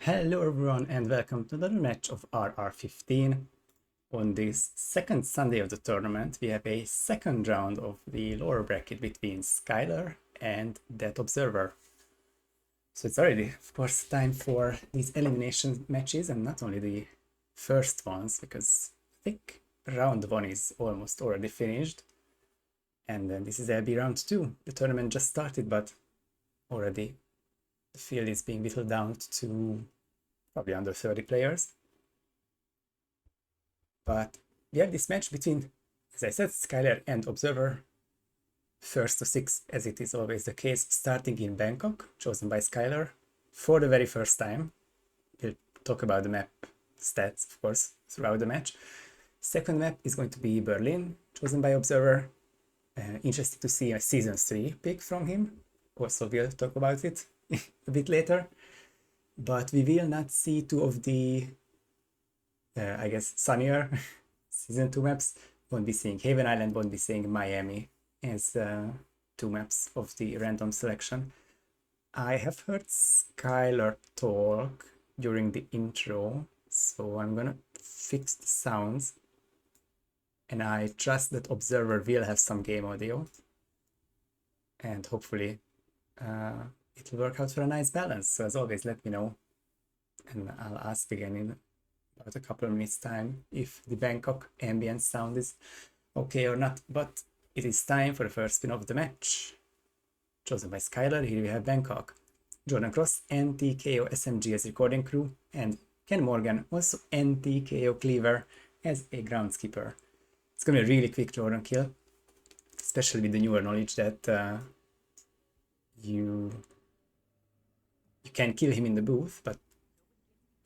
Hello everyone and welcome to another match of RR15. On this second Sunday of the tournament we have a second round of the lower bracket between SkyL3R and ThatObserver. So it's already of course time for these elimination matches, and not only the first ones, because I think round 1 is almost already finished. And then this is LB round 2. The tournament just started, but already the field is being whittled down to probably under 30 players. But we have this match between, as I said, SkyL3R and Observer, first to 6, as it is always the case, starting in Bangkok, chosen by SkyL3R for the very first time. We'll talk about the map stats, of course, throughout the match. Second map is going to be Berlin, chosen by Observer. Interesting to see a Season 3 pick from him. Also, we'll talk about it a bit later. But we will not see two of the, I guess, sunnier Season 2 maps. Won't be seeing Haven Island, won't be seeing Miami as 2 maps of the random selection. I have heard SkyL3R talk during the intro, so I'm gonna fix the sounds. And I trust that Observer will have some game audio. And hopefully it'll work out for a nice balance. So as always, let me know. And I'll ask again in about a couple of minutes time if the Bangkok ambient sound is okay or not. But it is time for the first spin of the match. Chosen by SkyL3R, here we have Bangkok. Jordan Cross, NTKO SMG as recording crew, and Ken Morgan, also NTKO Cleaver as a groundskeeper. It's gonna be a really quick Jordan kill, especially with the newer knowledge that you can kill him in the booth, but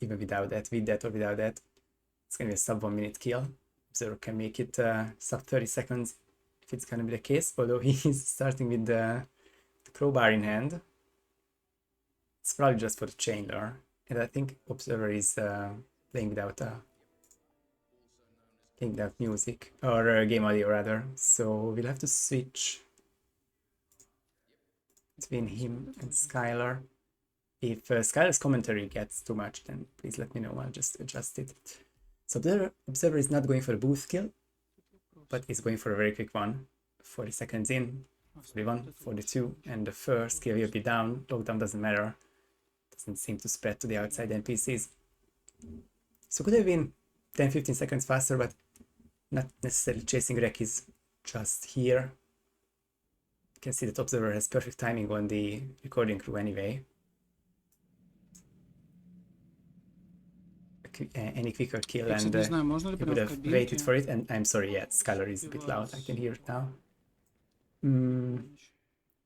even without that, with that or without that, it's gonna be a sub 1 minute kill. Observer can make it sub 30 seconds if it's gonna be the case, although he's starting with the crowbar in hand. It's probably just for the chain lure, and I think Observer is playing without music, or game audio rather, so we'll have to switch between him and SkyL3R. If SkyL3R's commentary gets too much, then please let me know, I'll just adjust it. So Observer is not going for a booth kill, but is going for a very quick one. 40 seconds in, 41, 42, and the first kill will be down. Lockdown doesn't matter. Doesn't seem to spread to the outside NPCs. So could have been 10-15 seconds faster, but not necessarily chasing wreck is just here. You can see that Observer has perfect timing on the recording crew anyway. Any quicker kill, and he would have waited for it. And I'm sorry, yeah, SkyL3R is a bit loud. I can hear it now.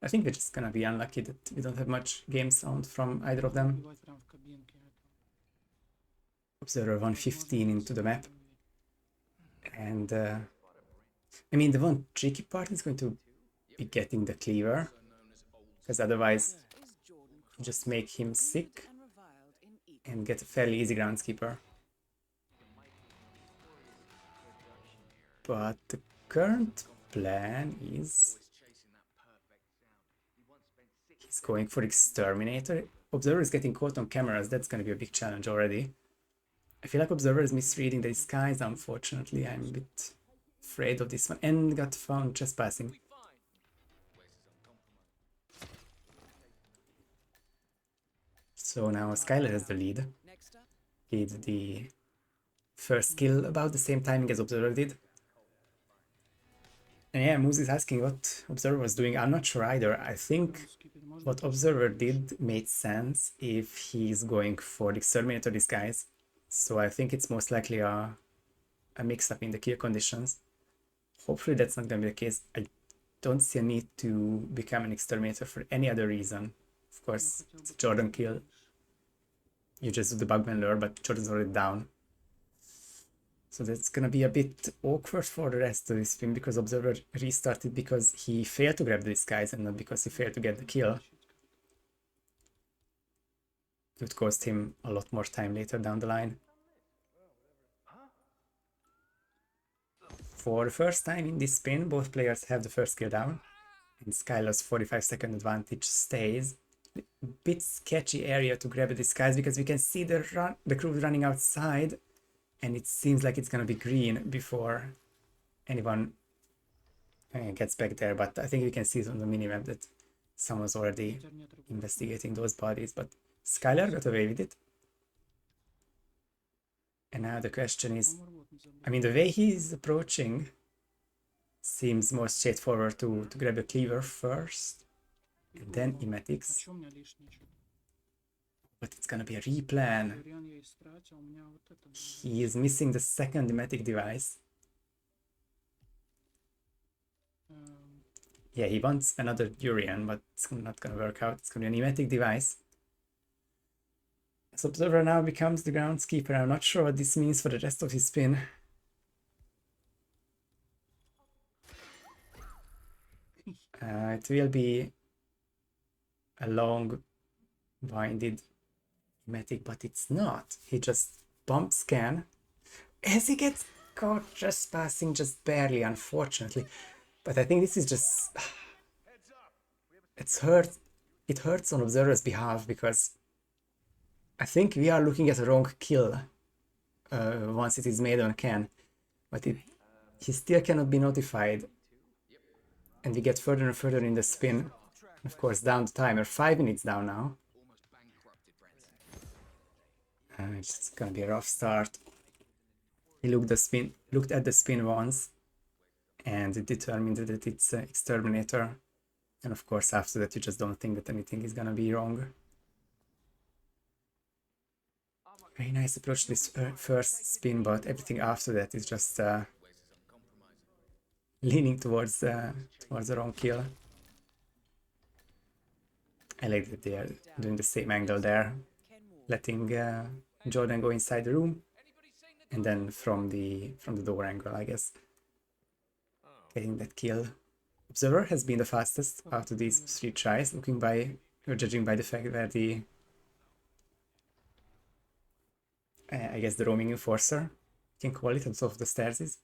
I think we're just gonna be unlucky that we don't have much game sound from either of them. Observer 115 into the map. And I mean, the one tricky part is going to be getting the cleaver, because otherwise you just make him sick and get a fairly easy groundskeeper. But the current plan is he's going for Exterminator. Observer is getting caught on cameras. That's going to be a big challenge already. I feel like Observer is misreading the skies, unfortunately. I'm a bit afraid of this one. And got found trespassing. So now SkyL3R has the lead. He did the first kill about the same timing as Observer did. And yeah, Moose is asking what Observer was doing. I'm not sure either. I think what Observer did made sense if he's going for the Exterminator disguise. So I think it's most likely a mix-up in the kill conditions. Hopefully that's not going to be the case. I don't see a need to become an Exterminator for any other reason. Of course, it's a Jordan kill. You just do the Bugman lure, but Jordan's already down. So that's gonna be a bit awkward for the rest of this spin, because Observer restarted because he failed to grab the disguise and not because he failed to get the kill. It would cost him a lot more time later down the line. For the first time in this spin, both players have the first kill down, and SkyL3R's 45-second advantage stays. bit sketchy area to grab these guys because we can see the crew running outside, and it seems like it's gonna be green before anyone gets back there. But I think we can see on the minimap that someone's already investigating those bodies. But SkyL3R got away with it. And now the question is, I mean, the way he's approaching seems more straightforward to grab a cleaver first and then emetics. But it's gonna be a replan. He is missing the second emetic device. Yeah, he wants another durian, but it's not gonna work out. It's gonna be an emetic device. So Observer now becomes the groundskeeper. I'm not sure what this means for the rest of his spin. It will be a long winded emetic, but it's not. He just bump scan as he gets caught trespassing just barely, unfortunately. But I think this is just it hurts on Observer's behalf because I think we are looking at a wrong kill once it is made on Ken, but he still cannot be notified, and we get further and further in the spin. Of course, down the timer, 5 minutes down now. It's gonna be a rough start. He looked at the spin once, and determined that it's Exterminator. And of course, after that, you just don't think that anything is gonna be wrong. Very nice approach to this first spin, but everything after that is just leaning towards the wrong kill. I like that they are doing the same angle there, letting Jordan go inside the room, and then from the door angle, I guess, getting that kill. Observer has been the fastest out of these 3 tries, judging by the fact that the I guess the roaming enforcer, you can call it, on top of the stairs is.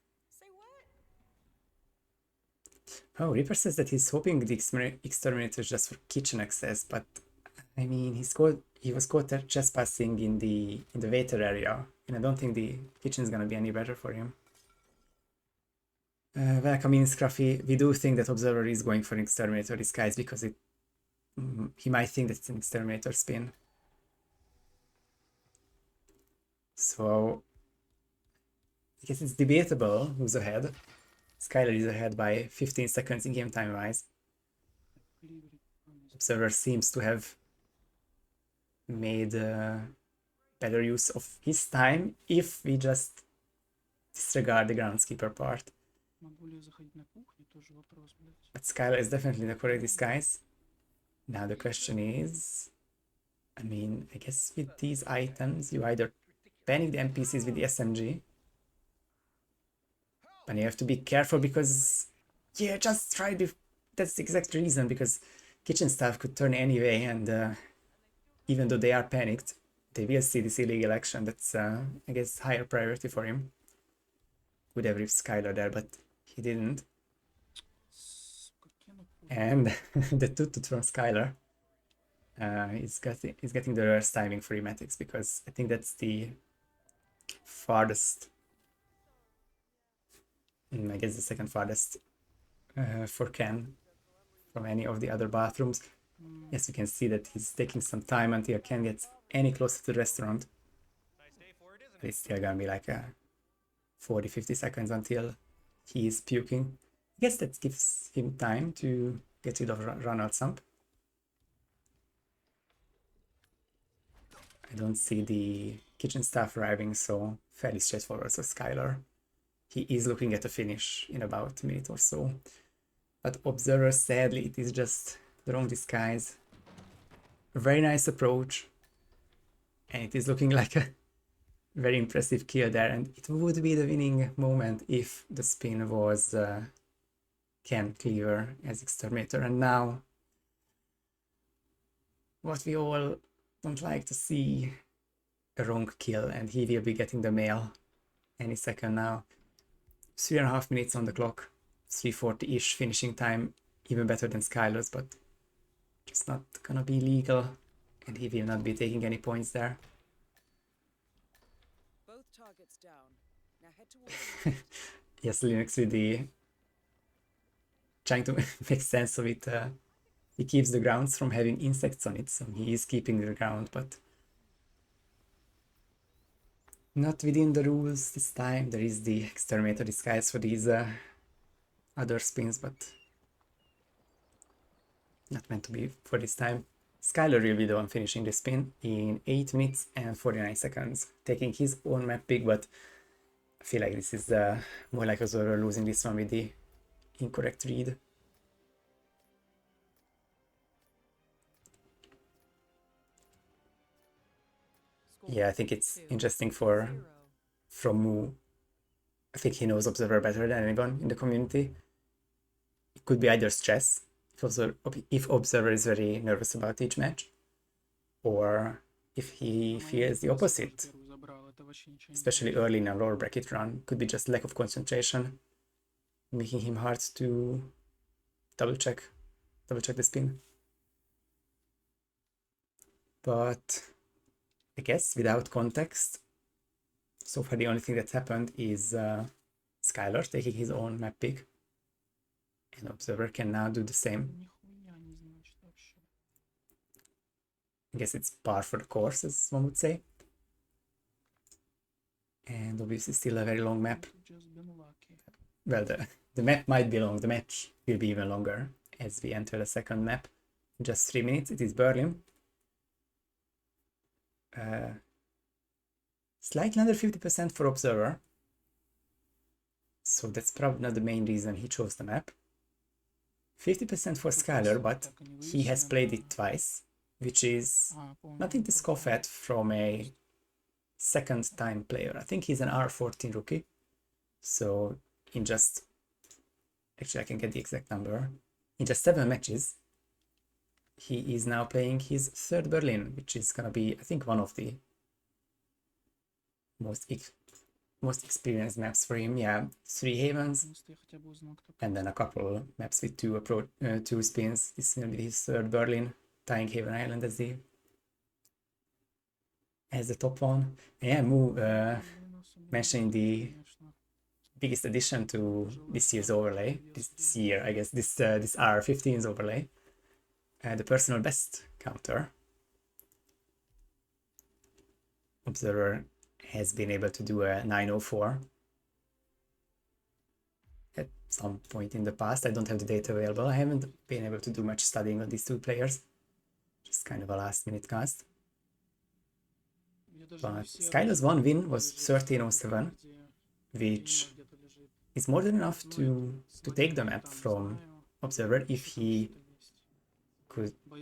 Oh, Reaper says that he's hoping the Exterminator is just for kitchen access, but I mean, he was caught trespassing in the waiter area, and I don't think the kitchen is gonna be any better for him. Welcome in, Scruffy. We do think that Observer is going for an Exterminator disguise because he might think that it's an Exterminator spin. So I guess it's debatable who's ahead. SkyL3R is ahead by 15 seconds in game time wise. Observer seems to have made better use of his time if we just disregard the groundskeeper part. But SkyL3R is definitely the correct disguise. Now the question is, I mean, I guess with these items you either panic the NPCs with the SMG, and you have to be careful because, yeah, just try that's the exact reason, because kitchen staff could turn anyway, and even though they are panicked, they will see this illegal action. That's, I guess, higher priority for him. Would have ripped SkyL3R there, but he didn't. And the tutut from SkyL3R is getting the reverse timing for emetics, because I think that's the farthest, I guess the second farthest for Ken from any of the other bathrooms. Yes, you can see that he's taking some time until Ken gets any closer to the restaurant. But it's still gonna be like 40-50 seconds until he is puking. I guess that gives him time to get rid of Ronald Sump. I don't see the kitchen staff arriving, so fairly straightforward. So SkyL3R, he is looking at a finish in about a minute or so. But Observer, sadly, it is just the wrong disguise. A very nice approach, and it is looking like a very impressive kill there, and it would be the winning moment if the spin was Ken Cleaver as Exterminator. And now, what we all don't like to see, a wrong kill, and he will be getting the mail any second now. 3.5 minutes on the clock, 3:40-ish finishing time, even better than SkyL3R's, but just not gonna be legal, and he will not be taking any points there. Both targets down. Now head towards Yes, Linux with the trying to make sense of it. He keeps the grounds from having insects on it, so he is keeping the ground, but not within the rules this time. There is the exterminator disguise for these other spins, but not meant to be for this time. SkyL3R will be the one finishing the spin in 8 minutes and 49 seconds, taking his own map pick, but I feel like this is more like Observer losing this one with the incorrect read. Yeah, I think it's interesting from Mu. I think he knows Observer better than anyone in the community. It could be either stress, if Observer is very nervous about each match, or if he fears the opposite, especially early in a lower bracket run. Could be just lack of concentration, making him hard to double check the spin. But I guess without context, so far the only thing that happened is SkyL3R taking his own map pick, and Observer can now do the same. I guess it's par for the course, as one would say. And obviously still a very long map. Well, the map might be long, the match will be even longer as we enter the second map. In just 3 minutes, it is Berlin. Slightly under 50% for Observer. So that's probably not the main reason he chose the map. 50% for SkyL3R, but he has played it twice, which is nothing to scoff at from a second-time player. I think he's an R14 rookie. So in just... Actually, I can get the exact number. In just 7 matches, he is now playing his third Berlin, which is gonna be, I think, one of the most experienced maps for him. Yeah, 3 havens, and then a couple maps with 2 spins. This is gonna be his third Berlin, tying Haven Island as the top one. And yeah, Mu mentioning the biggest addition to this year's overlay, this year, I guess, this R15's overlay, the personal best counter. Observer has been able to do a 904 at some point in the past. I don't have the data available. I haven't been able to do much studying on these two players. Just kind of a last minute cast. But SkyL3R's one win was 1307, which is more than enough to take the map from Observer if he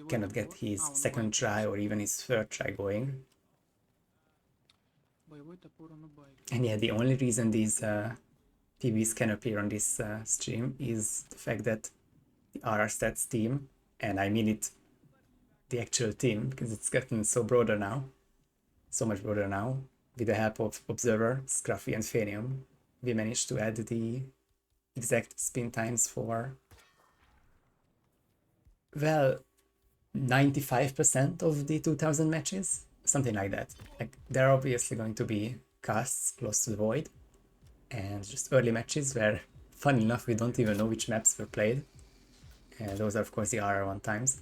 cannot get his second try or even his third try going. And yeah, the only reason these PBs can appear on this stream is the fact that the RR Stats team, and I mean it, the actual team, because it's gotten so broader now, so much broader now, with the help of Observer, Scruffy, and Phanium, we managed to add the exact spin times for, well, 95% of the 2000 matches, something like that. Like, there are obviously going to be casts close to the void, and just early matches where, funny enough, we don't even know which maps were played. And those are, of course, the RR1 times.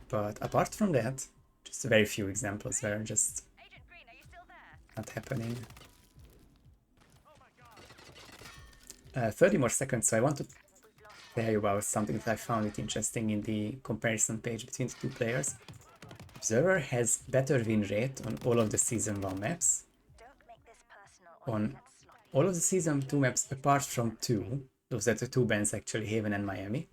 But apart from that, just very few examples where just not happening. 30 more seconds, so I want to tell you about something that I found it interesting in the comparison page between the two players. Observer has better win rate on all of the Season 1 maps. On all of the Season 2 maps apart from 2, those are the 2 bands actually, Haven and Miami.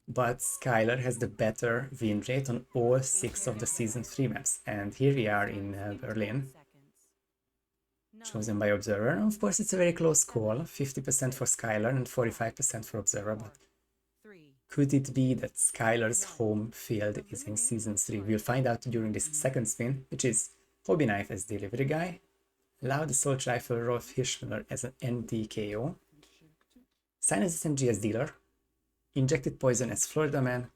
But SkyL3R has the better win rate on all 6 of the Season 3 maps. And here we are in Berlin, chosen by Observer. And of course, it's a very close call, 50% for SkyL3R and 45% for Observer. But could it be that SkyL3R's home field is in Season 3? We'll find out during this second spin, which is Hobby Knife as delivery guy, Loud Assault Rifle Rolf Hirschmüller as an NDKO, Sinus SMG as dealer, injected poison as Florida Man,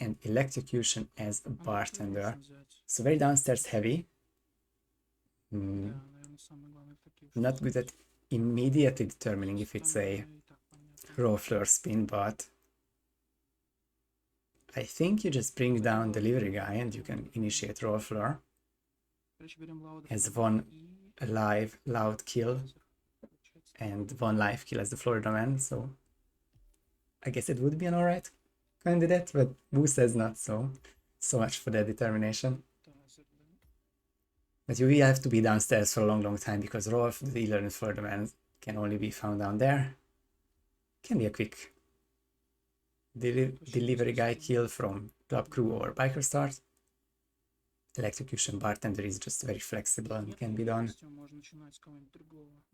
and electrocution as a bartender. So very downstairs heavy. Not good at immediately determining if it's a raw floor spin, but I think you just bring down delivery guy and you can initiate raw floor as one alive loud kill and one live kill as the Florida Man. So I guess it would be an alright candidate, but Boo says not, so much for that determination. But you will have to be downstairs for a long time because Rolf, the dealer, and Florida Man can only be found down there. Can be a quick delivery guy kill from club crew or biker start. Electrocution bartender is just very flexible and can be done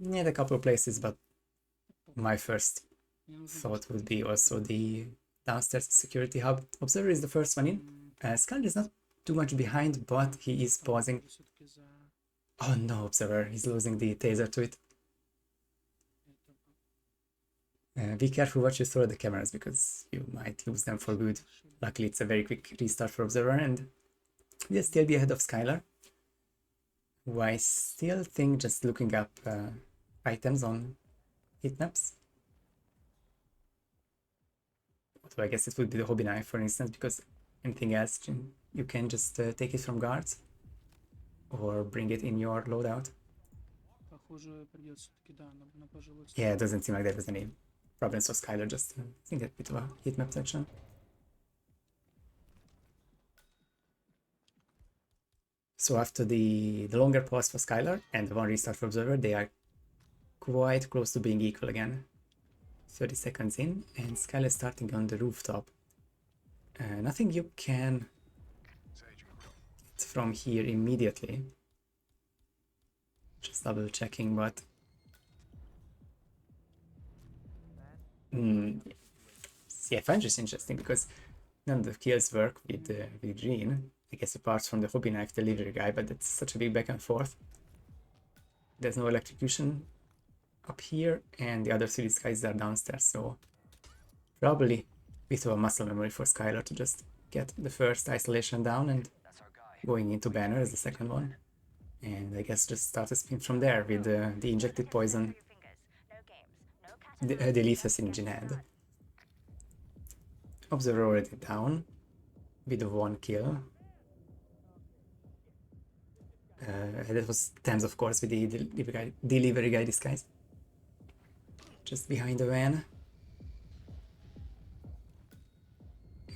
in a couple of places, but my first thought would be also the downstairs security hub. Observer is the first one in. SkyL is not too much behind, but he is pausing. Oh no, Observer, he's losing the taser to it. Be careful what you throw at the cameras because you might lose them for good. Luckily, it's a very quick restart for Observer, and we'll still be ahead of SkyL3R, who I still think just looking up items on heat maps. So I guess it would be the hobby knife, for instance, because anything else you can just take it from guards or bring it in your loadout. Yeah, it doesn't seem like there was any problems for SkyL3R, just I think that bit of a heat map section. So after the longer pause for SkyL3R and the one restart for Observer, they are quite close to being equal again. 30 seconds in, and SkyL3R is starting on the rooftop. Nothing you can get from here immediately. Just double checking, but yeah, I find this interesting because none of the kills work with green. I guess apart from the hobby knife delivery guy, but it's such a big back and forth. There's no electrocution up here, and the other three guys are downstairs, so probably a bit of a muscle memory for SkyL3R to just get the first isolation down and going into banner as the second one. And I guess just start a spin from there with the injected poison, the Lethalus in hand. Observer already down with one kill. That was Thames, of course, with the delivery guy disguise. Just behind the van.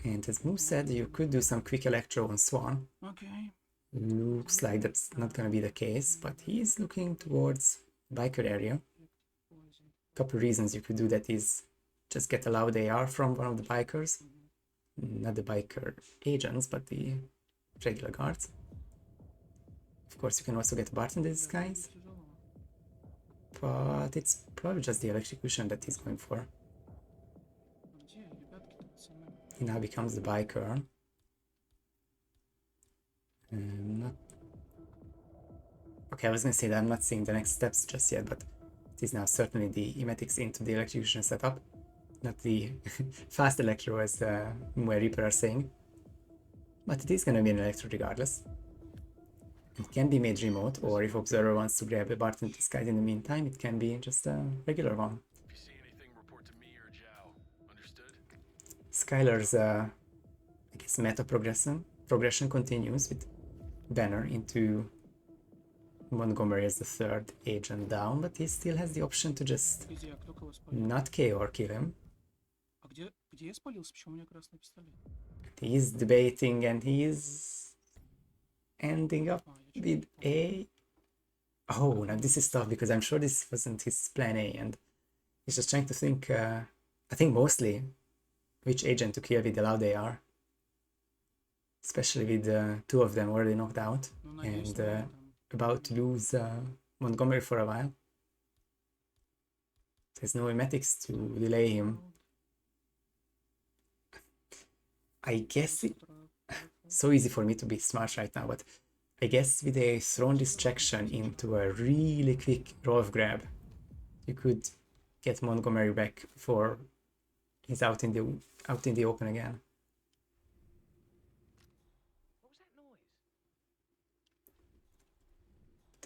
And as Moo said, you could do some quick electro on Swan. Okay. Looks like that's not gonna be the case, but he is looking towards biker area. Couple reasons you could do that is just get a loud AR from one of the bikers. Not the biker agents, but the regular guards. Of course, you can also get a bartender disguise. But it's probably just the electrocution that he's going for. He now becomes the biker. Okay, I was gonna say that I'm not seeing the next steps just yet, but it is now certainly the emetics into the electrocution setup, not the fast electro as Moe Reaper are saying. But it is gonna be an electro regardless. It can be made remote, or if Observer wants to grab a bartender disguise in the meantime, it can be just a regular one. If you see anything, report to me or Zhao. Understood? SkyL3R's, I guess, meta progression continues with Banner into Montgomery as the third agent down, but he still has the option to just not KO or kill him. He is debating and he is ending up with a... Oh, now this is tough because I'm sure this wasn't his plan A, and he's just trying to think, I think mostly which agent to kill with the loud AR. Especially with two of them already knocked out and about to lose Montgomery for a while. There's no emetics to delay him. I guess it's so easy for me to be smart right now, but I guess with a thrown distraction into a really quick Rolf grab, you could get Montgomery back for He's out in the open again. What was that noise?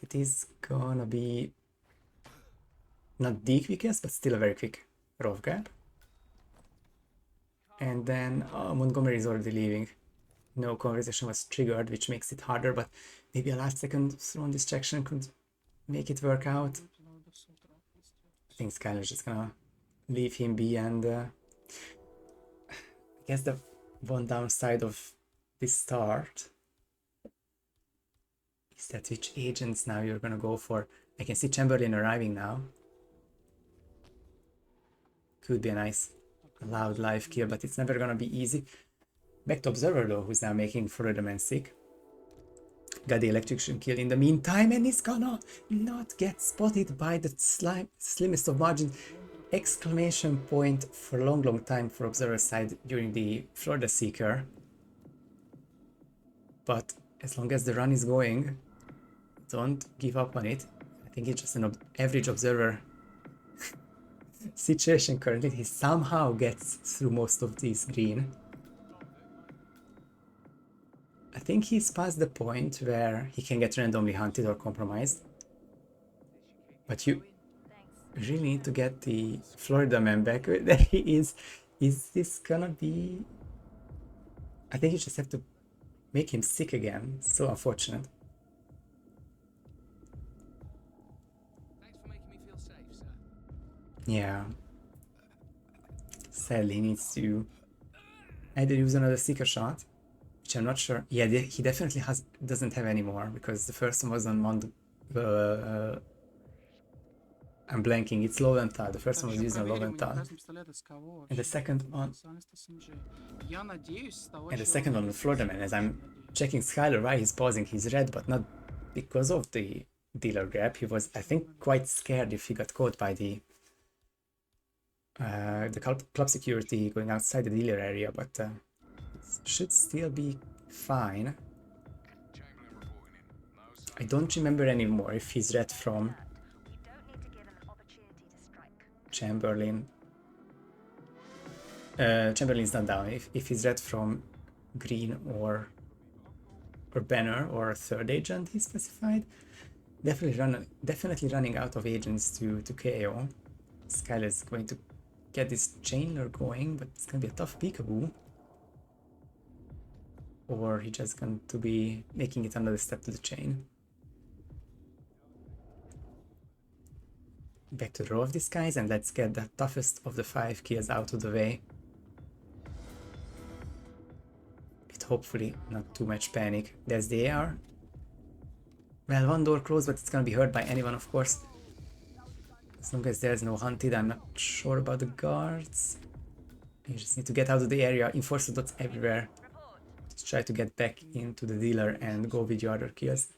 It is gonna be not the quickest, but still a very quick rough grab. And then Montgomery is already leaving. No conversation was triggered, which makes it harder, but maybe a last second thrown distraction could make it work out. I think SkyL is just gonna leave him be, and I guess the one downside of this start is that which agents now you're gonna go for. I can see Chamberlain arriving now. Could be a nice loud live kill, but it's never gonna be easy. Back to Observer though, who's now making Florida Man sick. Got the electrocution kill in the meantime, and he's gonna not get spotted by the slimmest of margins. Exclamation point for a long time for Observer's side during the Florida Seeker. But as long as the run is going, don't give up on it. I think it's just an average Observer situation currently. He somehow gets through most of these green. I think he's past the point where he can get randomly hunted or compromised. But you really need to get the Florida man back. There he is. Is this gonna be... I think you just have to make him sick again. So unfortunate. Thanks for making me feel safe, sir. Yeah. Sadly, he needs to either use another seeker shot, which I'm not sure. Yeah, he definitely doesn't have any more, because the first one was on I'm blanking. It's Lowenthal. The first one was used on Lowenthal, and the second one, on Florida Man. As I'm checking SkyL3R, why he's pausing, he's red, but not because of the dealer grab. He was, I think, quite scared if he got caught by the club security going outside the dealer area, but it should still be fine. I don't remember anymore if he's red from Chamberlain. Chamberlain's not down. If he's red from green or banner or third agent, he specified. Definitely running out of agents to KO. SkyL is going to get this chainler going, but it's gonna be a tough peekaboo. Or he just going to be making it another step to the chain. Back to the row of these guys, and let's get the toughest of the 5 kills out of the way. With hopefully not too much panic. There's the AR. Well, one door closed, but it's gonna be heard by anyone, of course. As long as there's no hunted, I'm not sure about the guards. You just need to get out of the area. Enforcer dots everywhere. Just try to get back into the dealer and go with your other kills.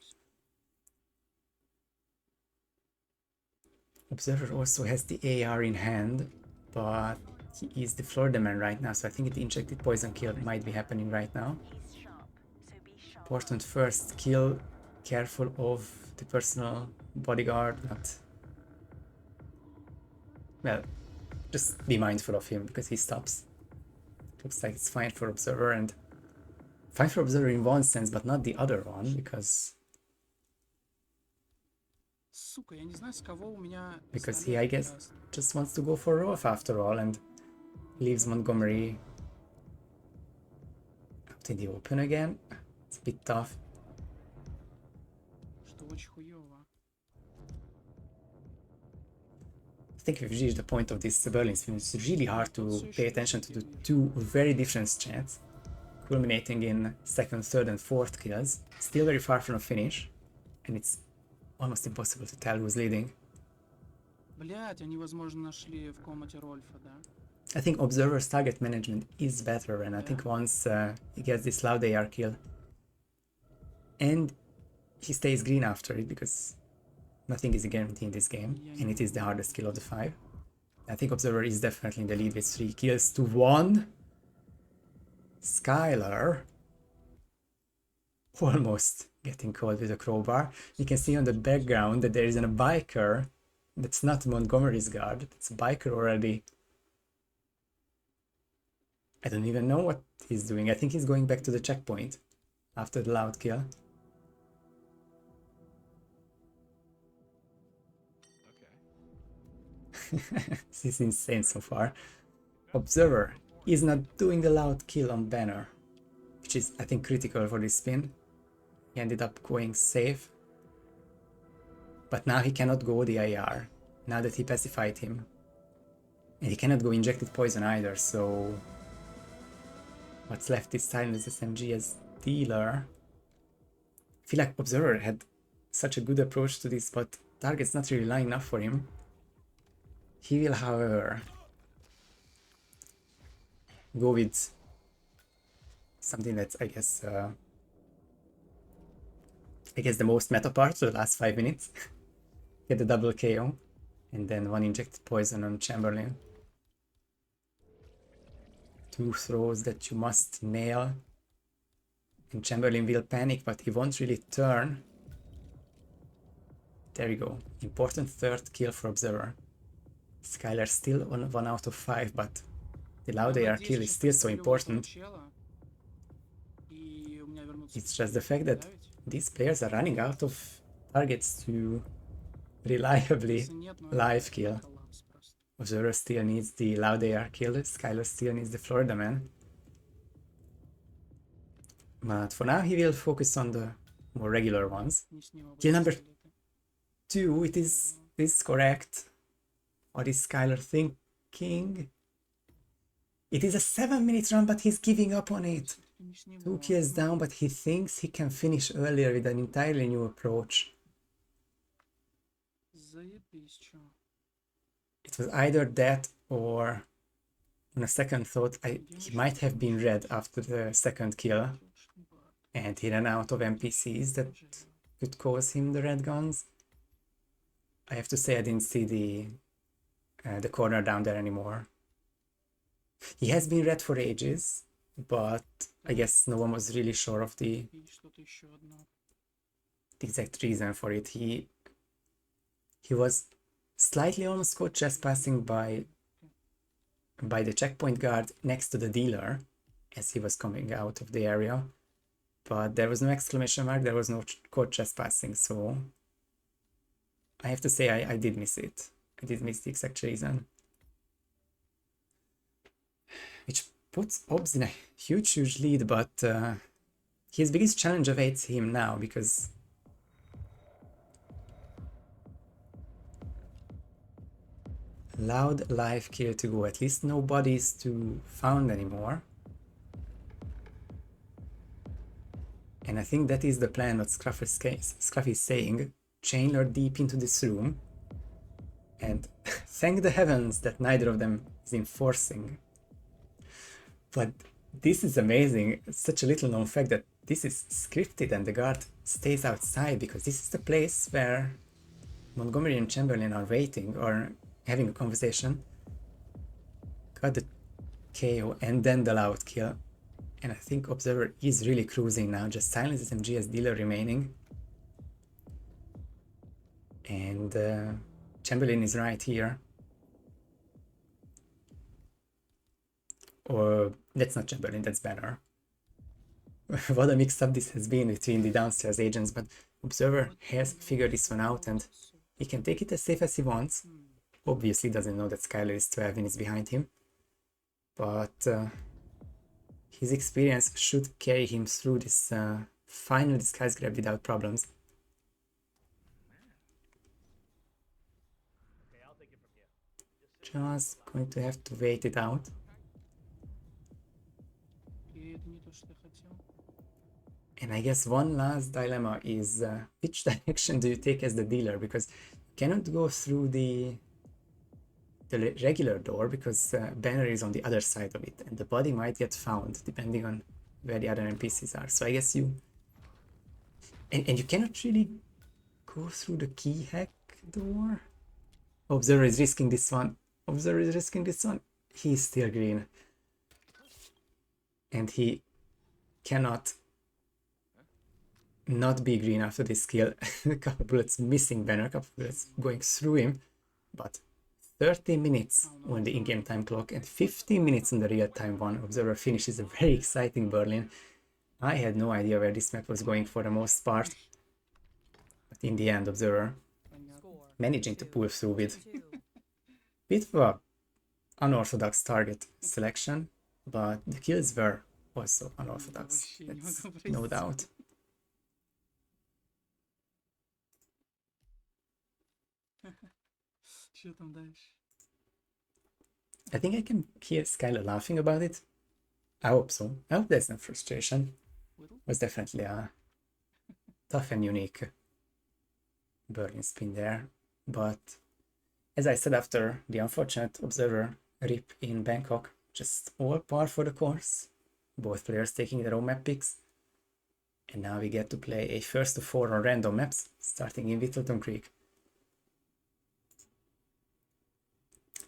Observer also has the AR in hand, but he is the Florida man right now, so I think the injected poison kill might be happening right now. Important first kill, careful of the personal bodyguard, not... Well, just be mindful of him because he stops. Looks like it's fine for Observer, and fine for Observer in one sense, but not the other one, because he, I guess, just wants to go for Rolf after all, and leaves Montgomery out in the open again. It's a bit tough. I think we've reached the point of this Berlin film. It's really hard to pay attention to the 2 very different strats, culminating in second, third, and fourth kills. Still very far from a finish, and it's almost impossible to tell who's leading. I think Observer's target management is better, and I think once he gets this loud AR kill, and he stays green after it, because nothing is a guarantee in this game, and it is the hardest kill of the 5. I think Observer is definitely in the lead with 3 kills to 1. SkyL3R almost getting caught with a crowbar. You can see on the background that there is a biker that's not Montgomery's guard. It's a biker already I don't even know what he's doing. I think he's going back to the checkpoint after the loud kill. This is insane so far. Observer is not doing the loud kill on Banner, which is, I think, critical for this spin. He ended up going safe. But now he cannot go the IR, now that he pacified him. And he cannot go injected poison either, so... What's left is Silence SMG as dealer. I feel like Observer had such a good approach to this, but target's not really lining up for him. He will, however, go with something that's, I guess the most meta part for the last 5 minutes. Get the double KO, and then 1 injected poison on Chamberlain. 2 throws that you must nail. And Chamberlain will panic, but he won't really turn. There you go. Important 3rd kill for Observer. SkyL3R still on 1 out of 5, but the loud AR kill is still so important. It's just the fact that these players are running out of targets to reliably live kill. Observer still needs the loud AR kill, SkyL3R still needs the Florida Man. But for now he will focus on the more regular ones. Kill number 2, this is correct. What is SkyL3R thinking? It is a 7-minute run, but he's giving up on it. 2 kills down, but he thinks he can finish earlier with an entirely new approach. It was either that or, on a second thought, he might have been red after the 2nd kill. And he ran out of NPCs that could cause him the red guns. I have to say I didn't see the corner down there anymore. He has been red for ages, but I guess no one was really sure of the exact reason for it. He was slightly almost caught trespassing by the checkpoint guard next to the dealer as he was coming out of the area, but there was no exclamation mark, there was no caught trespassing, so I have to say I did miss it. I did miss the exact reason. Which puts Obs in a huge lead, but his biggest challenge awaits him now, because loud live kill to go. At least no bodies to found anymore. And I think that is the plan what Scruff is saying. Chain deep into this room. And thank the heavens that neither of them is enforcing. But this is amazing. It's such a little known fact that this is scripted and the guard stays outside, because this is the place where Montgomery and Chamberlain are waiting or having a conversation. Got the KO and then the loud kill. And I think Observer is really cruising now. Just Silence SMG as dealer remaining. And Chamberlain is right here. Or that's not Chamberlain, that's Banner. What a mix up this has been between the downstairs agents, but Observer has figured this one out and he can take it as safe as he wants. Obviously doesn't know that SkyL3R is 12 minutes behind him, but his experience should carry him through this final disguise grab without problems. Just going to have to wait it out. And I guess one last dilemma is which direction do you take as the dealer, because you cannot go through the regular door because Banner is on the other side of it and the body might get found depending on where the other NPCs are. So I guess you... And you cannot really go through the key hack door. Observer is risking this one. Observer is risking this one. He's still green. And he cannot not be green after this kill. A couple bullets missing Banner, a couple bullets going through him. But 30 minutes on the in-game time clock and 15 minutes on the real-time one. Observer finishes a very exciting Berlin. I had no idea where this map was going for the most part, but in the end, Observer managing to pull through with bit of a unorthodox target selection, but the kills were also unorthodox, that's no doubt. I think I can hear Skylar laughing about it. I hope so. I hope there's no frustration. It was definitely a tough and unique Berlin spin there. But as I said after the unfortunate Observer rip in Bangkok, just all par for the course. Both players taking their own map picks. And now we get to play a first of 4 on random maps, starting in Whittleton Creek.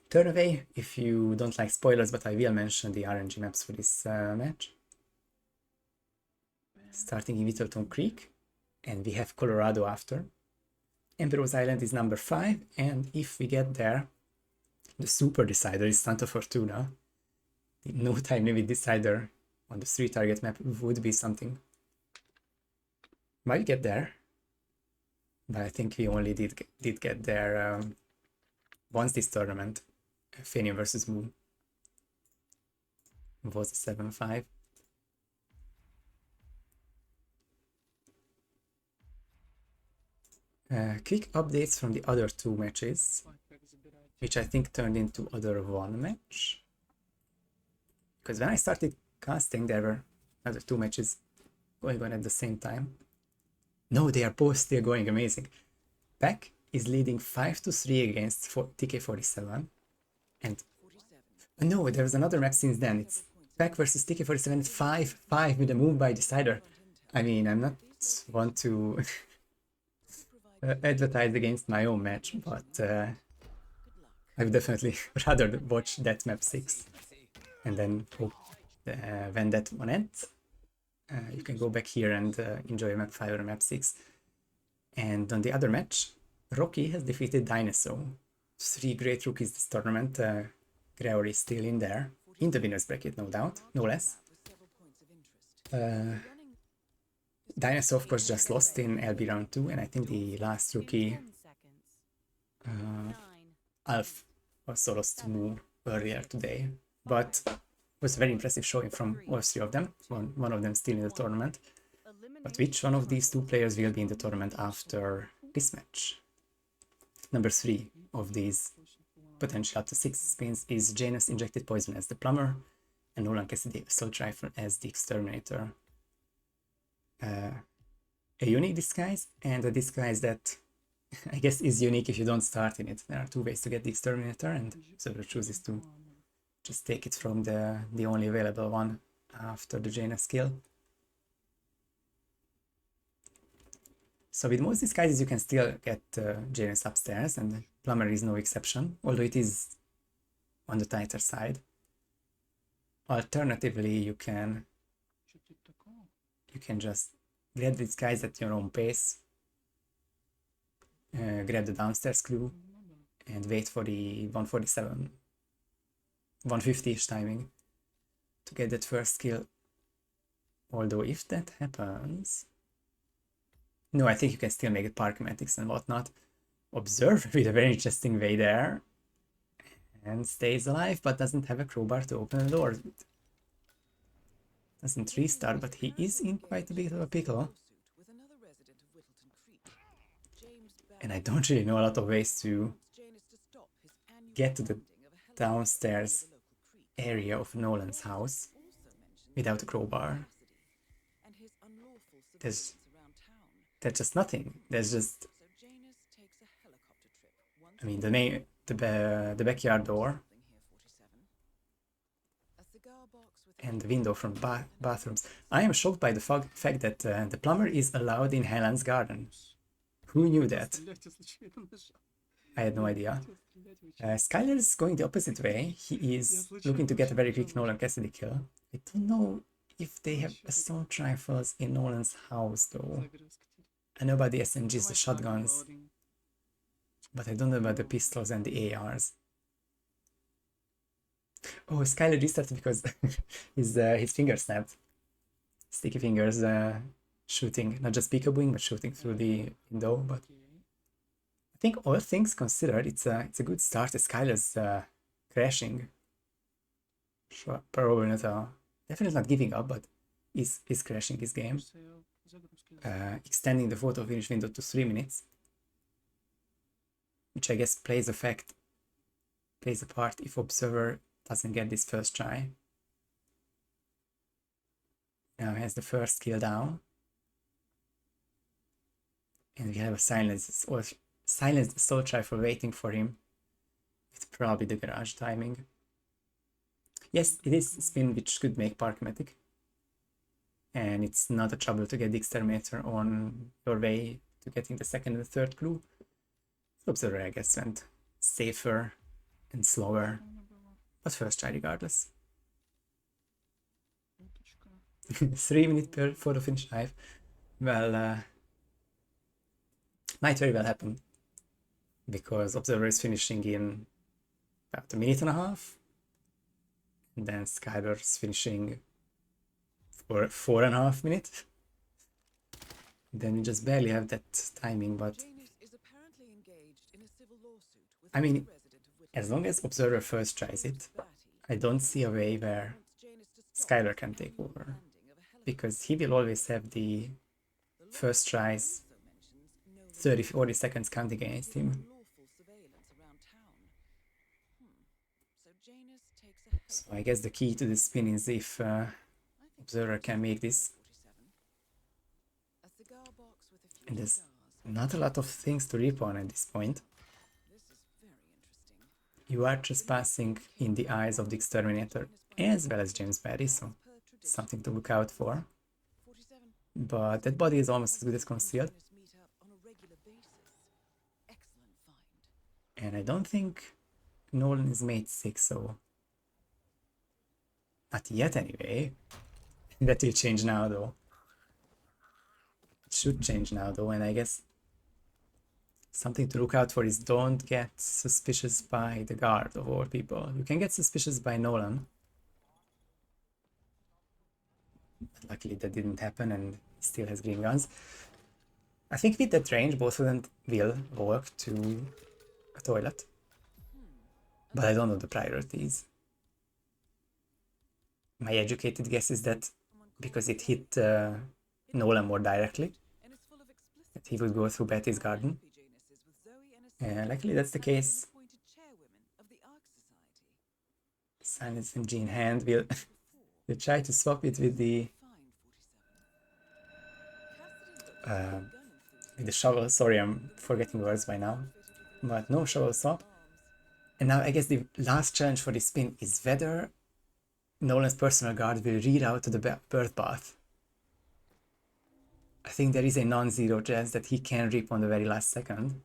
Turn away if you don't like spoilers, but I will mention the RNG maps for this match. Starting in Whittleton Creek, and we have Colorado after. Emperor's Island is number 5, and if we get there, the super decider is Santa Fortuna. The no time limit decider on the 3 target map would be something. Might get there, but I think we only did get there once this tournament. Fenian versus Moon was a 7-5. Quick updates from the other 2 matches, which I think turned into other 1 match. Because when I started casting, there were other 2 matches going on at the same time. No, they are both still going amazing. Peck is leading 5-3 against TK47. And no, there was another map since then. It's Peck versus TK47 5-5 with a move by decider. I mean, I'm not one to advertise against my own match, but I would definitely rather watch that map 6 and then hope when that one ends, you can go back here and enjoy map 5 or map 6. And on the other match, Rocky has defeated Dinosaur. 3 great rookies this tournament. Gregory is still in there, in the winner's bracket, no doubt, no less. Dinosaur, of course, just lost in LB round 2, and I think the last rookie, Alf, also lost to Moon earlier today. But it was a very impressive showing from all 3 of them, one of them still in the tournament. But which one of these 2 players will be in the tournament after this match? Number 3 of these potential up to 6 spins is Janus Injected Poison as the Plumber and Nolan Cassidy Assault Rifle as the Exterminator. A unique disguise, and a disguise that I guess is unique if you don't start in it. There are 2 ways to get the Exterminator, and Observer chooses to just take it from the only available one after the Janus skill. So with most disguises you can still get Janus upstairs, and the Plumber is no exception, although it is on the tighter side. Alternatively, you can just grab these guys at your own pace, grab the downstairs crew, and wait for the 147, 150-ish timing to get that first kill. Although if that happens... No, I think you can still make it parkmatics and whatnot. Observe with a very interesting way there. And stays alive, but doesn't have a crowbar to open the door. Doesn't restart, but he is in quite a bit of a pickle. And I don't really know a lot of ways to get to the downstairs area of Nolan's house without a crowbar. There's just nothing. There's just... I mean, the backyard door and the window from bathrooms. I am shocked by the fact that the Plumber is allowed in Helen's garden. Who knew that? I had no idea. Skylar is going the opposite way. He is looking to get a very quick Nolan Cassidy kill. I don't know if they have assault rifles in Nolan's house though. I know about the SMGs, the shotguns, but I don't know about the pistols and the ARs. Oh, SkyL3R restarted because his finger snapped. Sticky fingers shooting, not just peekabooing, but shooting through the window. But I think all things considered, it's a good start. SkyL3R's crashing. Sure, probably not definitely not giving up, but is crashing his game. Extending the photo finish window to 3 minutes, which I guess plays a part if Observer doesn't get this first try. Now he has the first kill down. And we have a silenced assault rifle waiting for him. With probably the garage timing. Yes, it is a spin which could make Parkmatic. And it's not a trouble to get the Exterminator on your way to getting the second and third clue. Observer, I guess, went safer and slower. But first try regardless. 3 minutes per photo finish live. Well, might very well happen. Because Observer is finishing in about a minute and a half. And then SkyL3R is finishing for 4.5 minutes. Then you just barely have that timing, but I mean, as long as Observer first tries it, I don't see a way where SkyL3R can take over. Because he will always have the first tries 30-40 seconds count against him. So I guess the key to the spin is if Observer can make this. And there's not a lot of things to rip on at this point. You are trespassing in the eyes of the Exterminator as well as James Barry, so something to look out for. But that body is almost as good as concealed. And I don't think Nolan is mate 6, so not yet anyway. That will change now though. It should change now though, and I guess something to look out for is don't get suspicious by the guard of all people. You can get suspicious by Nolan. But luckily that didn't happen and he still has green guns. I think with that range both of them will walk to a toilet. But I don't know the priorities. My educated guess is that because it hit Nolan more directly, that he would go through Betty's garden. And luckily that's the case. Silence MG in hand. We'll try to swap it with the shovel. Sorry, I'm forgetting words by now. But no shovel swap. And now I guess the last challenge for this spin is whether Nolan's personal guard will reroute to the birth path. I think there is a non-zero chance that he can rip on the very last second.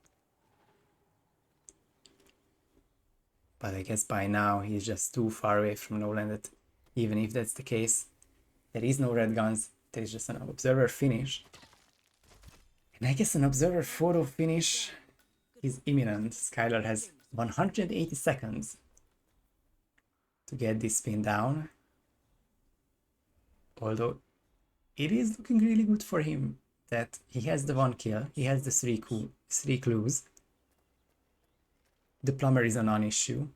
But I guess by now he's just too far away from Nolan that even if that's the case, there is no red guns, there is just an Observer finish. And I guess an Observer photo finish is imminent. SkyL3R has 180 seconds to get this spin down. Although it is looking really good for him that he has the 1 kill, he has the 3 clues. The plumber is a non-issue.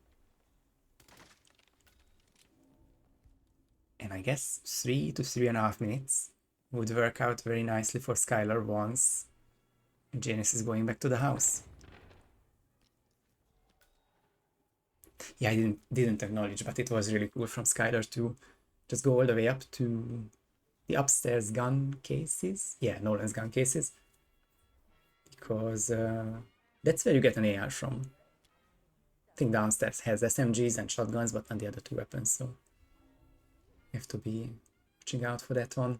And I guess 3 to 3.5 minutes would work out very nicely for SkyL3R once Janice is going back to the house. Yeah, I didn't acknowledge, but it was really cool from SkyL3R to just go all the way up to the upstairs gun cases. Yeah, Nolan's gun cases. Because that's where you get an AR from. I think downstairs has SMGs and shotguns, but not the other 2 weapons, so you have to be watching out for that one.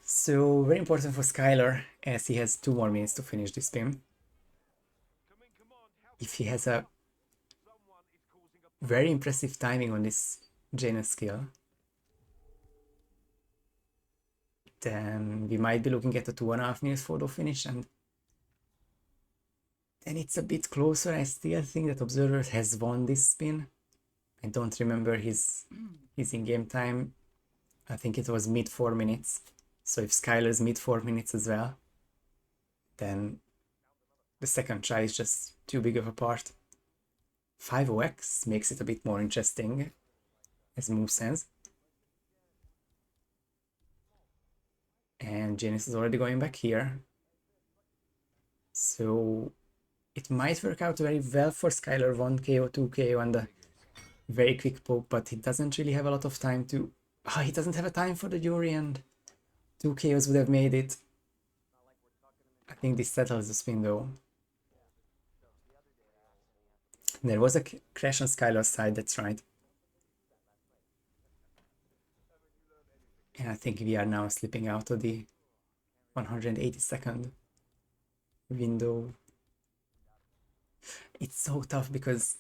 So very important for SkyL3R as he has 2 more minutes to finish this spin. If he has a very impressive timing on this Janus skill, then we might be looking at a 2.5 minutes photo finish, and And it's a bit closer. I still think that Observer has won this spin. I don't remember his in-game time. I think it was mid 4 minutes. So if SkyL's mid 4 minutes as well, then the second try is just too big of a part. 5-0x makes it a bit more interesting as move sense. And Janice is already going back here. So it might work out very well for SkyL. 1 KO, 2 KO, and a very quick poke, but he doesn't really have a lot of time to... Oh, he doesn't have a time for the Yuri, and 2 KOs would have made it. I think this settles the spin though. There was a crash on SkyL's side, that's right. And I think we are now slipping out of the 180-second window. It's so tough because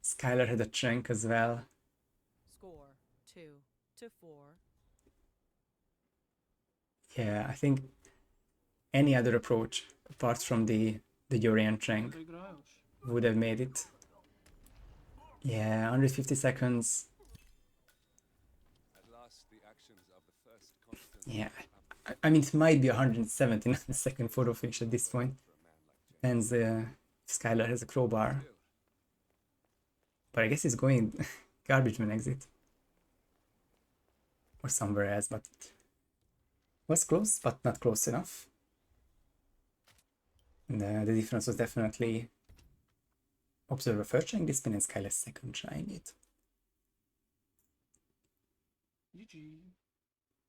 SkyL had a chunk as well. Score 2-4. Yeah, I think any other approach apart from the Urian Trank would have made it. Yeah, 150 seconds. Yeah, I mean, it might be 179 second photo finish at this point. Depends if SkyL has a crowbar. But I guess he's going garbage man exit. Or somewhere else, but was close, but not close enough. And the difference was definitely Observer first trying this spin and SkyL second trying it.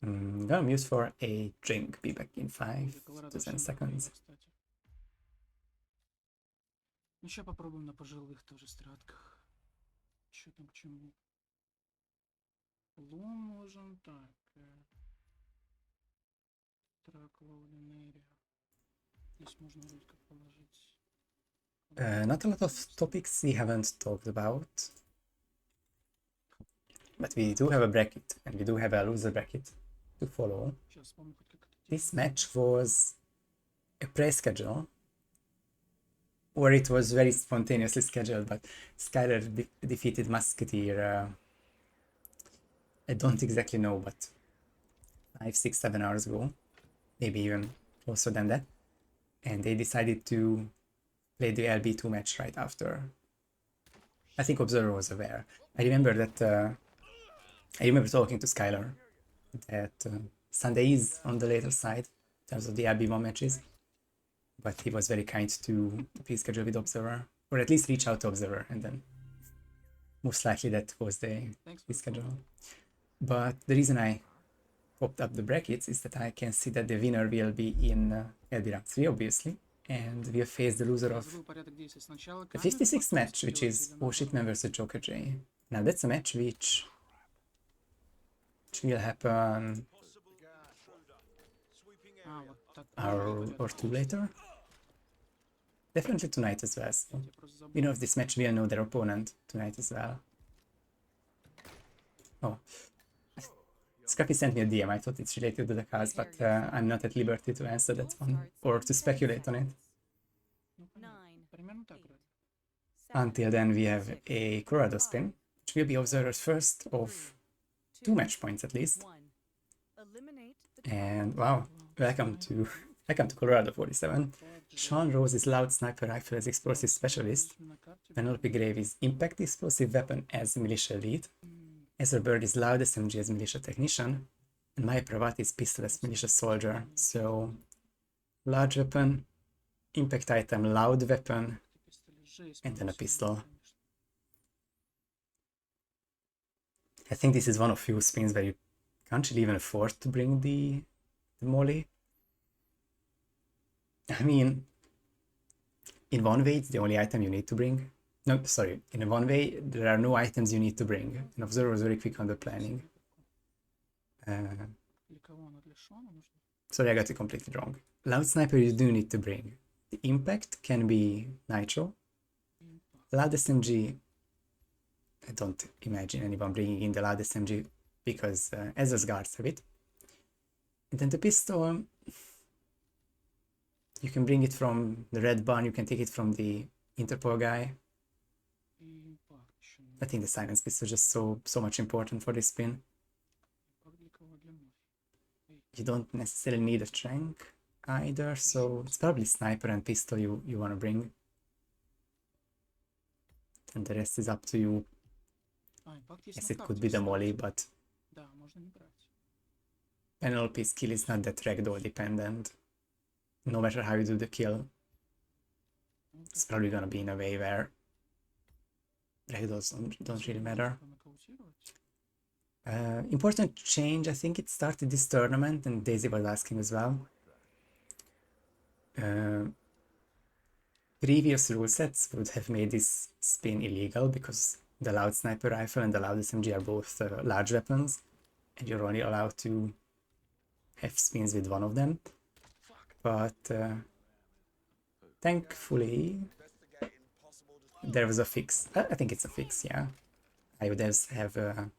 Gonna mute for a drink, be back in 5 to 10 seconds. Ну, сейчас попробуем на пожилых тоже стратках. Что там к чему? Лом можем так. Трак loading area. Здесь можно вроде как положить. Not a lot of topics we haven't talked about. But we do have a bracket, and we do have a loser bracket to follow. Сейчас вспомню хоть как это This match was a pre-schedule, or it was very spontaneously scheduled, but SkyL defeated Musketeer, I don't exactly know, but 5, 6, 7 hours ago, maybe even closer than that, and they decided to play the LB2 match right after. I think Observer was aware. I remember that, I remember talking to SkyL that Sunday is on the later side in terms of the LB1 matches, but he was very kind to reschedule with Observer, or at least reach out to Observer, and then most likely that was the reschedule. But the reason I popped up the brackets is that I can see that the winner will be in LB round 3, obviously, and we'll face the loser of the 56th match, which is Hitman vs Joker J. Now that's a match which will happen hour or two later. Definitely tonight as well. So winner of this match will know their opponent tonight as well. Oh, Scrappy sent me a DM. I thought it's related to the cards, but I'm not at liberty to answer that one or to speculate on it. Until then, we have a Colorado spin, which will be Observer's first of 2 match points at least. And wow, welcome to Colorado 47. Sean Rose is Loud Sniper Rifle as Explosive Specialist. Penelope Grave is Impact Explosive Weapon as Militia Lead. Ezra Bird is Loud SMG as Militia Technician. And Maya Pravat is Pistol as Militia Soldier. So, large weapon, impact item, loud weapon, and then a pistol. I think this is one of few spins where you can't really even afford to bring the molly. I mean, in one way, it's the only item you need to bring. No, sorry, in one way, there are no items you need to bring. An Observer was very quick on the planning. Sorry, I got it completely wrong. Loud Sniper you do need to bring. The impact can be Nitro. Loud SMG, I don't imagine anyone bringing in the Loud SMG because Ezra's guards have it. And then the pistol, You can bring it from the red barn, you can take it from the Interpol guy. И импакт еще не. I think the silence piece is just so much important for this spin. Импакт для кого? Для мафии. You don't necessarily need a trank either, so it's probably sniper and pistol you want to bring. And the rest is up to you. А, импакт есть Yes, на it карте, could be the кстати. molly, but Да, можно не брать. Penelope skill is not that ragdoll dependent. No matter how you do the kill, Ну, it's так, probably gonna be in a way where ragdolls don't really matter. понокаутировать. Important change, I think it started this tournament, and Daisy was asking as well. Previous rule sets would have made this spin illegal because the loud sniper rifle and the loud SMG are both large weapons, and you're only allowed to have spins with one of them. But thankfully, there was a fix. I think it's a fix, yeah. I would have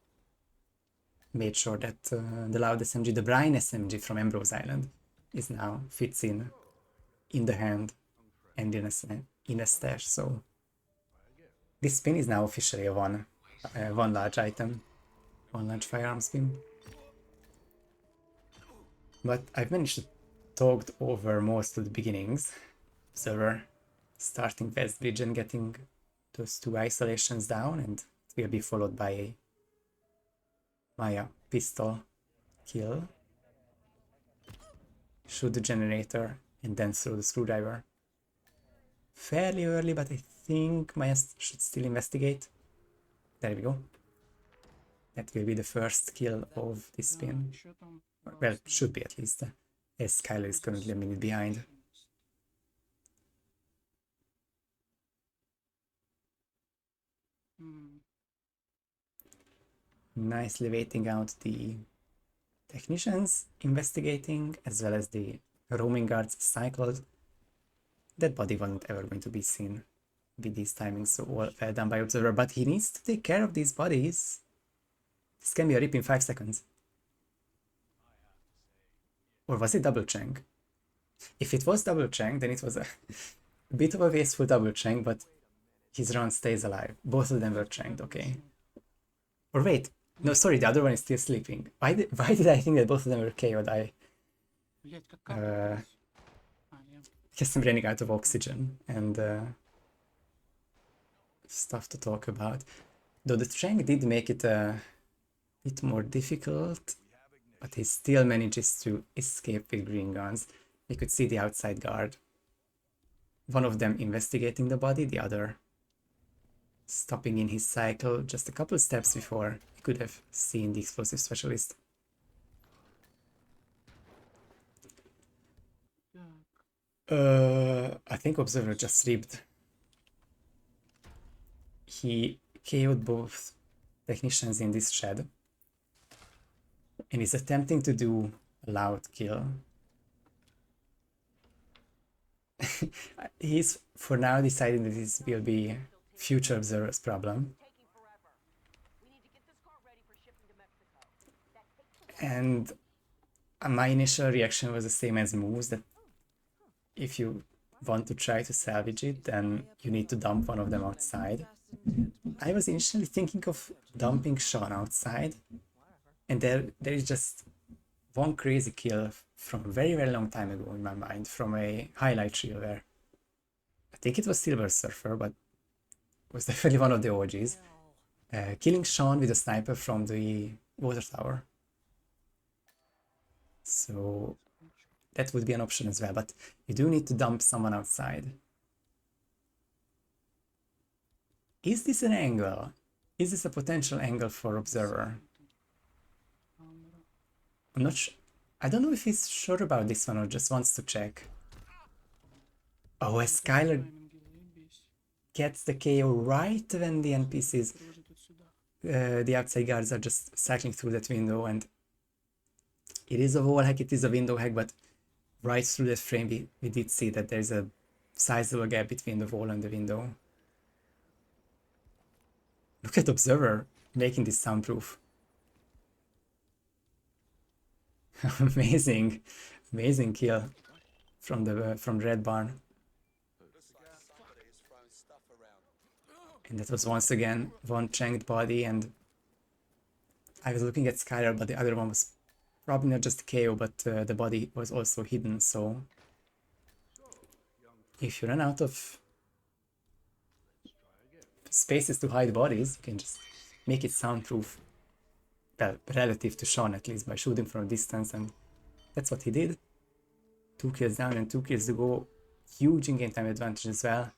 made sure that the loud SMG, the Brine SMG from Ambrose Island, is now fits in the hand and in a stash. So this spin is now officially a one large item, one large firearm spin. But I've managed to talk over most of the beginnings. Observer starting West Bridge and getting those two isolations down, and it will be followed by a Maya pistol kill. Shoot the generator and then throw the screwdriver. Fairly early, but I think Maya should still investigate. There we go. That will be the first kill of this Да, spin. еще там Well, should be at least, as SkyL is currently a minute behind. Nicely waiting out the technicians investigating, as well as the roaming guards cycled. That body wasn't ever going to be seen with these timings so well done by Observer, but he needs to take care of these bodies. This can be a rip in 5 seconds. Or was it double chank? If it was double chank, then it was a bit of a wasteful double chank, but his round stays alive. Both of them were chanked, okay. Or wait, no, sorry, the other one is still sleeping. Why did I think that both of them were KO'd? I Блять, как карта. Я... guess I'm running out of oxygen and stuff to talk about. Though the trank did make it a bit more difficult, but he still manages to escape with green guns. You could see the outside guard. One of them investigating the body, the other stopping in his cycle just a couple steps before he could have seen the explosive specialist. I think Observer just ripped. He KO'd both technicians in this shed and is attempting to do a loud kill. He's for now deciding that this will be future Observer's problem. And my initial reaction was the same as Moose, that if you want to try to salvage it, then you need to dump one of them outside. I was initially thinking of dumping Sean outside, and there is just one crazy kill from a very, very long time ago in my mind, from a highlight reel where I think it was Silver Surfer, but it was definitely one of the OGs, killing Sean with a sniper from the water tower. So that would be an option as well, but you do need to dump someone outside. Is this an angle? Is this a potential angle for Observer? I'm not sure. I don't know if he's sure about this one or just wants to check. Oh, as Skylar gets the KO right when the NPCs, the outside guards are just cycling through that window, and it is a wall hack, it is a window hack, but right through that frame we did see that there's a sizable gap between the wall and the window. Look at Observer making this soundproof. Amazing, amazing kill. from the Red Barn. And that was once again one chanked body, and I was looking at SkyL3R, but the other one was probably not just a KO, but the body was also hidden, so if you run out of spaces to hide bodies, you can just make it soundproof. Well, relative to Sean at least, by shooting from a distance, and that's what he did. 2 kills down and 2 kills to go. Huge in-game time advantage as well.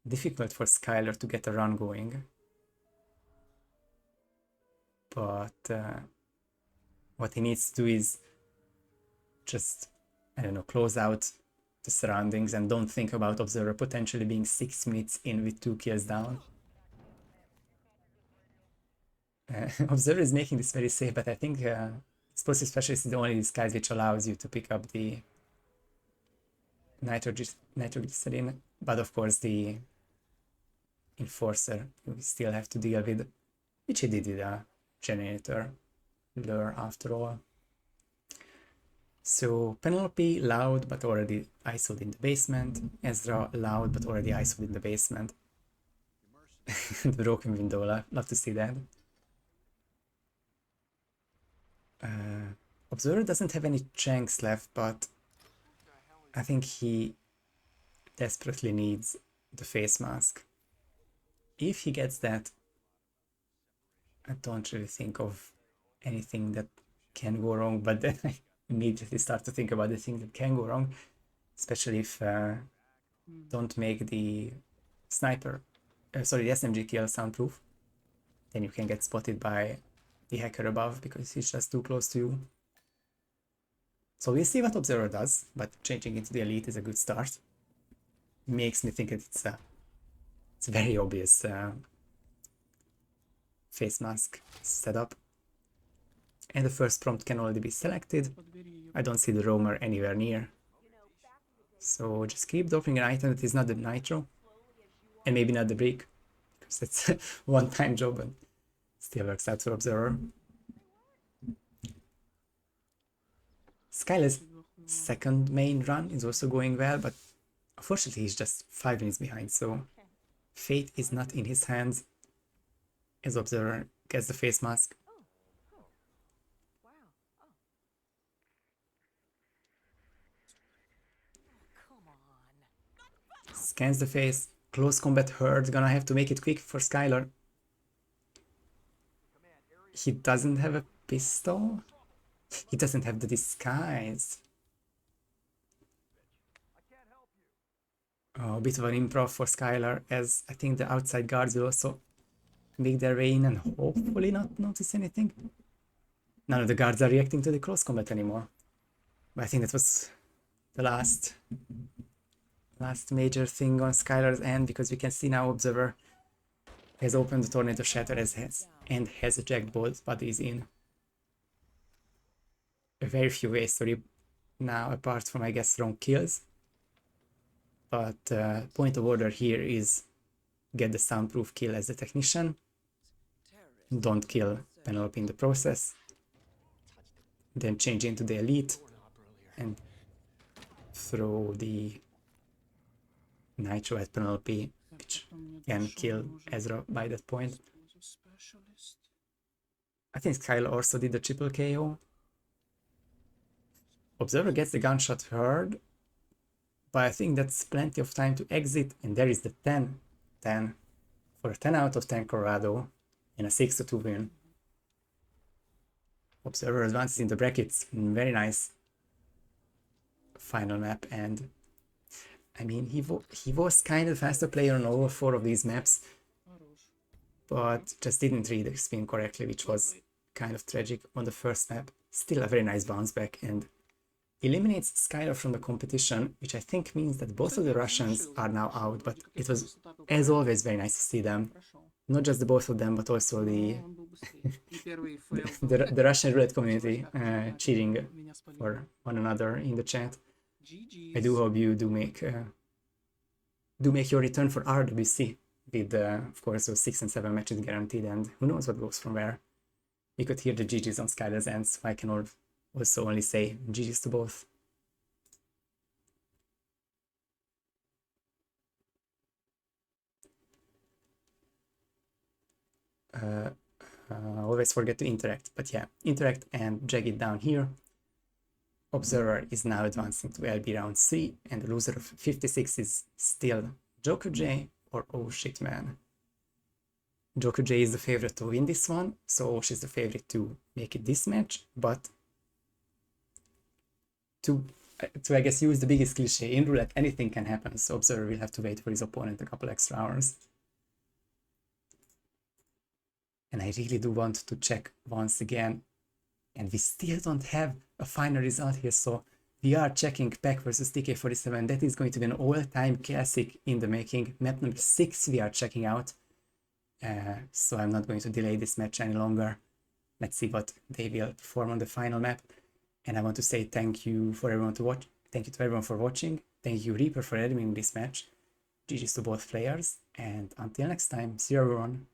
Difficult for SkyL3R to get a run going. But what he needs to do is just, I don't know, close out the surroundings and don't think about Observer potentially being 6 minutes in with 2 kills down. Observer is making this very safe, but I think Explosive Specialist is the only disguise which allows you to pick up the nitroglycerin, but of course the Enforcer you still have to deal with, which he did with a generator lure after all. So Penelope loud but already ISO'd in the basement, Ezra loud but already ISO'd in the basement. The broken window, love to see that. Observer doesn't have any chanks left, but I think he desperately needs the face mask. If he gets that, I don't really think of anything that can go wrong, but then I immediately start to think about the things that can go wrong, especially if don't make the sniper, the SMG kill soundproof. Then you can get spotted by the hacker above because he's just too close to you. So we'll see what Observer does, but changing into the Elite is a good start. Makes me think it's a very obvious face mask setup. And the first prompt can already be selected. I don't see the roamer anywhere near. So just keep dropping an item that is not the nitro, and maybe not the brick, because that's a one-time job and still works out for Observer. SkyL3R's second main run is also going well, but unfortunately he's just 5 minutes behind, so fate is not in his hands as Observer gets the face mask. Scans the face, close combat hurt, gonna have to make it quick for SkyL3R. He doesn't have a pistol? He doesn't have the disguise. Oh, a bit of an improv for SkyL3R, as I think the outside guards will also make their way in and hopefully not notice anything. None of the guards are reacting to the close combat anymore. But I think that was the last major thing on SkyL3R's end, because we can see now Observer has opened the Tornado Shatter and has ejected both bodies in a very few ways to now, apart from, I guess, wrong kills. But point of order here is get the soundproof kill as the technician. Don't kill Penelope in the process. Then change into the Elite and throw the nitro at Penelope, which can kill Ezra by that point. I think SkyL3R also did the triple KO. Observer gets the gunshot heard, but I think that's plenty of time to exit, and there is the 10 for a 10 out of 10 Colorado and a 6-2 win. Observer advances in the brackets, very nice final map, and I mean he was kind of faster player on all 4 of these maps, but just didn't read the spin correctly, which was kind of tragic on the first map. Still a very nice bounce back and eliminates SkyL3R from the competition, which I think means that both of the Russians are now out, but it was, as always, very nice to see them. Not just the both of them, but also the Russian roulette community cheering for one another in the chat. I do hope you do make your return for RWC with, of course, those 6 and 7 matches guaranteed, and who knows what goes from where. We could hear the GGs on SkyL3R's end, so I can also only say GG's to both. Always forget to interact, but yeah, interact and drag it down here. Observer is now advancing to LB round 3, and the loser of 56 is still Joker J or Oh Shit Man. Joker J is the favorite to win this one, so Osh is the favorite to make it this match, but to I guess use the biggest cliche, in roulette anything can happen, so Observer will have to wait for his opponent a couple extra hours. And I really do want to check once again, and we still don't have a final result here, so we are checking Pack versus TK47. That is going to be an all-time classic in the making. Map number 6 we are checking out, so I'm not going to delay this match any longer. Let's see what they will perform on the final map. And I want to say thank you for everyone to watch. Thank you to everyone for watching. Thank you Reaper for admitting this match. GG's to both players, and until next time, see you everyone.